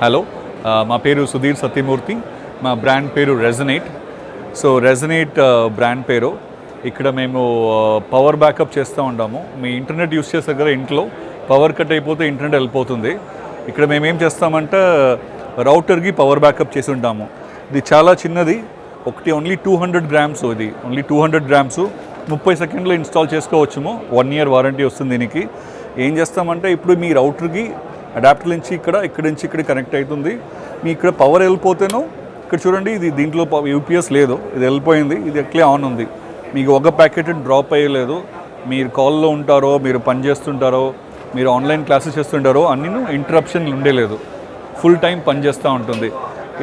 Hello, మా పేరు సుధీర్ సత్యమూర్తి. మా బ్రాండ్ పేరు రెజనేట్. సో రెజనేట్ బ్రాండ్ పేరు. ఇక్కడ మేము పవర్ బ్యాకప్ చేస్తూ ఉంటాము. మీ ఇంటర్నెట్ యూస్ చేసే దగ్గర ఇంట్లో పవర్ కట్ అయిపోతే ఇంటర్నెట్ వెళ్ళిపోతుంది. ఇక్కడ మేము ఏం చేస్తామంటే రౌటర్కి పవర్ బ్యాకప్ చేసి ఉంటాము. ఇది చాలా చిన్నది, ఓన్లీ 200 గ్రామ్స్. ఇది ఓన్లీ 200 గ్రామ్స్, 30 సెకండ్లో ఇన్స్టాల్ చేసుకోవచ్చుము. 1 year వారంటీ వస్తుంది దీనికి. ఏం చేస్తామంటే ఇప్పుడు మీ రౌటర్కి అడాప్టర్ నుంచి ఇక్కడ నుంచి ఇక్కడ కనెక్ట్ అవుతుంది. మీ ఇక్కడ పవర్ వెళ్ళిపోతేనో ఇక్కడ చూడండి, ఇది దీంట్లో యూపీఎస్ లేదు, ఇది వెళ్ళిపోయింది, ఇది ఎట్లే ఆన్ ఉంది. మీకు ఒక ప్యాకెట్ డ్రాప్ అయ్యలేదు. మీరు కాల్లో ఉంటారో, మీరు పని చేస్తుంటారో, మీరు ఆన్లైన్ క్లాసెస్ చేస్తుంటారో అన్నీ ఇంటరప్షన్లు ఉండేలేదు. ఫుల్ టైం పనిచేస్తూ ఉంటుంది.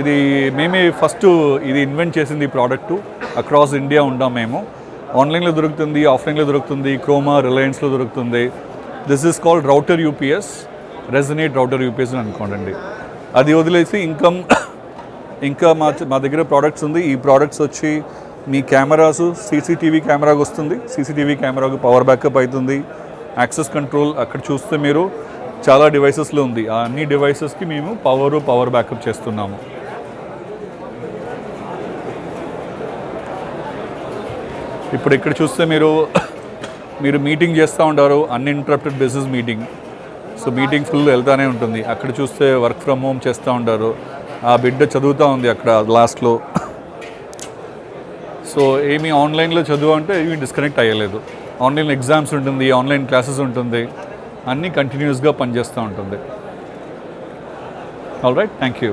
ఇది మేమే ఫస్ట్ ఇది ఇన్వెంట్ చేసింది ఈ ప్రోడక్టు. అక్రాస్ ఇండియా ఉంటాం మేము. ఆన్లైన్లో దొరుకుతుంది, ఆఫ్లైన్లో దొరుకుతుంది, క్రోమా, రిలయన్స్లో దొరుకుతుంది. This is called router UPS, resonate router UPS అని అనుకోండి. అది వదిలేసి ఇంకా మా దగ్గర ప్రోడక్ట్స్ ఉంది. ఈ ప్రోడక్ట్స్ వచ్చి మీ కెమెరాస్, సీసీటీవీ కెమెరాకి వస్తుంది. సీసీటీవీ కెమెరాకు పవర్ బ్యాకప్ అవుతుంది. యాక్సెస్ కంట్రోల్ అక్కడ చూస్తే మీరు చాలా డివైసెస్లో ఉంది. ఆ అన్ని డివైసెస్కి మేము పవర్ బ్యాకప్ చేస్తున్నాము. ఇప్పుడు ఇక్కడ చూస్తే మీరు మీటింగ్ చేస్తూ ఉంటారు, uninterrupted business meeting. So meeting full వెళ్తూనే ఉంటుంది. అక్కడ చూస్తే వర్క్ ఫ్రమ్ హోమ్ చేస్తూ ఉంటారు. ఆ బిడ్డ చదువుతూ ఉంది అక్కడ లాస్ట్లో. సో ఏమి ఆన్లైన్లో చదువు అంటే ఏమీ డిస్కనెక్ట్ అయ్యలేదు. ఆన్లైన్ ఎగ్జామ్స్ ఉంటుంది, ఆన్లైన్ క్లాసెస్ ఉంటుంది, అన్నీ కంటిన్యూస్గా పనిచేస్తూ ఉంటుంది. All right, thank you.